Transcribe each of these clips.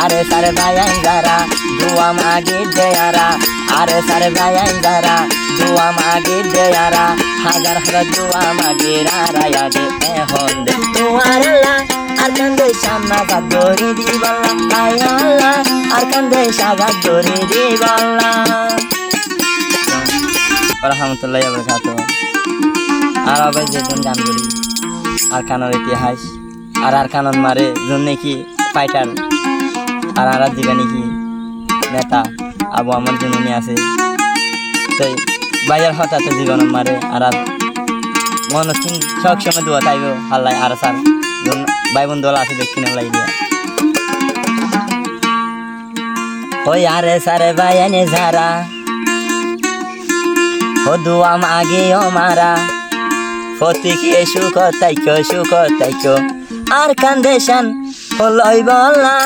আরে সার ভাইয়ান যারা দুয়া মাগি দেয়ারা আরে সার ভাইয়ান যারা দুয়া মাগি দেয়ারা হাজার হাজার দুয়া মাগি রায়া দে এখন দে তোমার আল্লাহ আর কান্দে সামনা গাদরি দি বল্লা আয় আল্লাহ আর কান্দে সাগা দরি দি বল্লা রহমতুল্লাহি ওয়া বারাকাতুহু। আর আবার যেজন গান করি আর কানোর ইতিহাস আর কানন মারে জন্য কি ফাইটার আর দিবে নাকি নেতা আবু আমার জননী আছে তো বাইয়ার হঠাৎ জীবন মারে আর মনস্থিন সব সময় দোয়া চাইব আল্লাহ আর স্যার ভাই বন্ধু আছে দেখি না লাগিয়ে ওই আরে সারে ভাইয়ানে যারা ও দোয়া মাগে ও মারা ফতিকে সুখ তাইকো আর কান্দেশান হলই বলা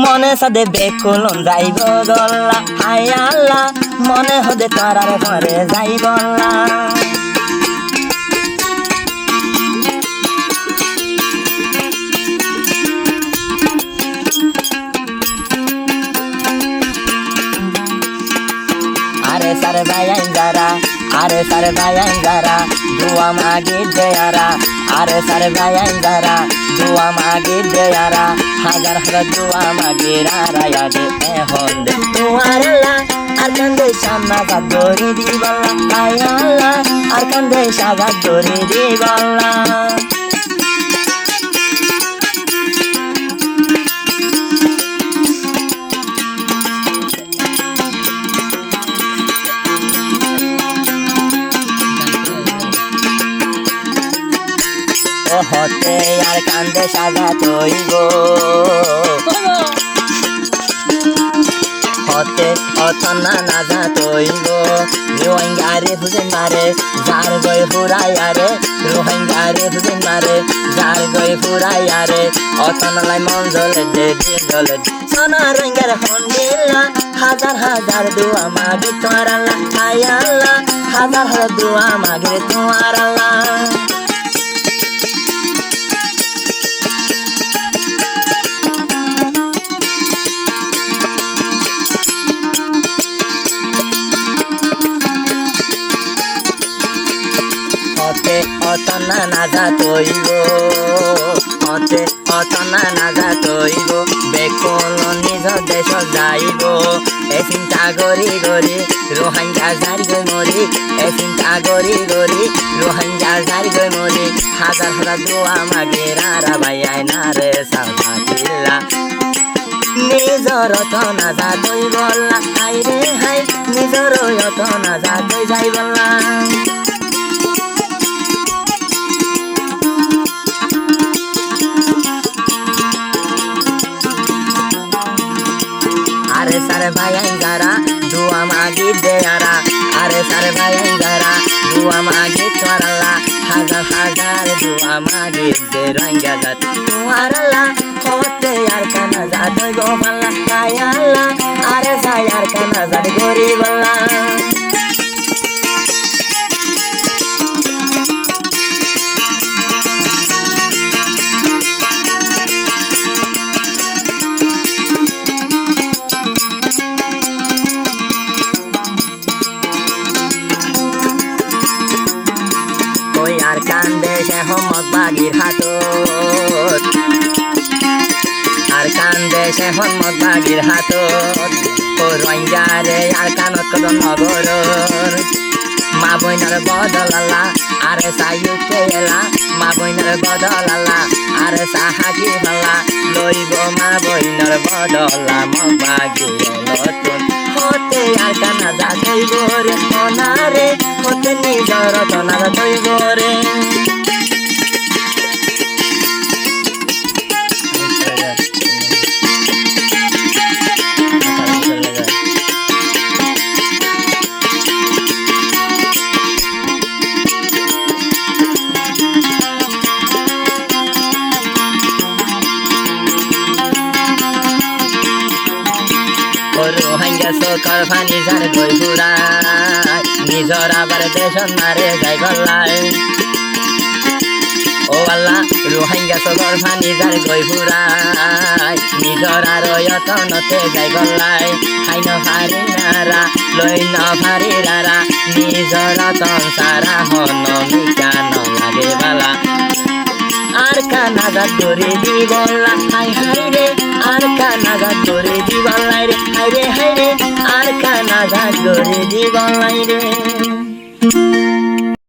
মনে সাদে বেকুলন যাইব গল্লা আয় আল্লাহ মনে হদে তারার ঘরে যাই বল্লা আরে সার ভাইয়ান যারা আরে সার ভাইয়ান যারা দুয়া মাগি দেয়ারা আরে সার ভাইয়ান যারা দুয়া মাগি দেয়ারা হাজার হাজার দুয়া মাগি রায়া দে এখন দে তোমার আল্লাহ আর কান্দে সামনা গাদরি দি বল্লা আয় আল্লাহ আর কান্দে সাগা দরি দি বল্লা হতে আর কান্দে সাজা তৈব হতে অথনা নাজা তৈব রোহিঙ্গারে হুসেন মারে যার গই ফুরাইয়ারে রোহিঙ্গারে হুসেন মারে যার গই ফুরাইয়ারে অথনালাই মন জ্বলে দে জ্বলে সোনা রোহিঙ্গার হন্ডিলা হাজার হাজার দুয়া মাগে তোমার আল্লাহ আয় আল্লাহ হাজার হাজার দুয়া মাগে তোমার আল্লাহ অতনা নাজা তৈব অতে অতনা নাজা তৈব বেকুল নিজ দেশ যাইব এ চিন্তা গরি গরি রোহিঙ্গা যারি গই মরি এ চিন্তা গরি গরি রোহিঙ্গা যারি গই মরি হাজার হাজার দোয়া মাগে রারা ভাইয়াই না রে সাফাতিল্লা নিজর অতনা যা তৈ বল্লা হাই রে হাই নিজর অতনা যা তৈ যাই বল্লা আরে সারে ভাইয়ান যারা দুয়া মাগি দেয়ারা আরে সারে ভাইয়ান যারা দুয়া মাগি তোরালা হাজার হাজার দুয়া মাগি দে রঙ্গা যাত তোরালা হতে আর কানা যাত গো বাল্লা আয় আল্লাহ আরে যাই আর কানা যাত গরি বাল্লা আর কান্দে সে হম্মদ বাগির হাতত আর কান্দে সে হম্মদ বাগির হাতত ও রোহিঙ্গারে আর কানত কদম নগর মা বইনার বদলালা আরে সাইকে এলা মা বইনার বদলালা আরে সাহাকি ভালা লইব মা বইনার বদলা মবাগি নতুন হতে আর কানা যা তৈব রে অনারে হতে নিজর তনা যা তৈব রে রোহিঙ্গা সকার ফানি যার গই ফুরায় নিজর আবার দেশন মারে যাই গল্লায় ও আল্লাহ রোহিঙ্গা সকার ফানি যার গই ফুরায় নিজ নিজৰ আৰু যতনতে যাই গলাই খাই নভাৰি নাৰা লৈ নভাৰি ৰাৰা নিজৰ ৰতন চাৰা হন মিকা নলাগে বালা আর কানাজাত ধরে দিবলা হাই হাই রে আর কানাজাত ধরে দিবলাই রে হাই রে আর কানাজাত ধরে দিবলাই রে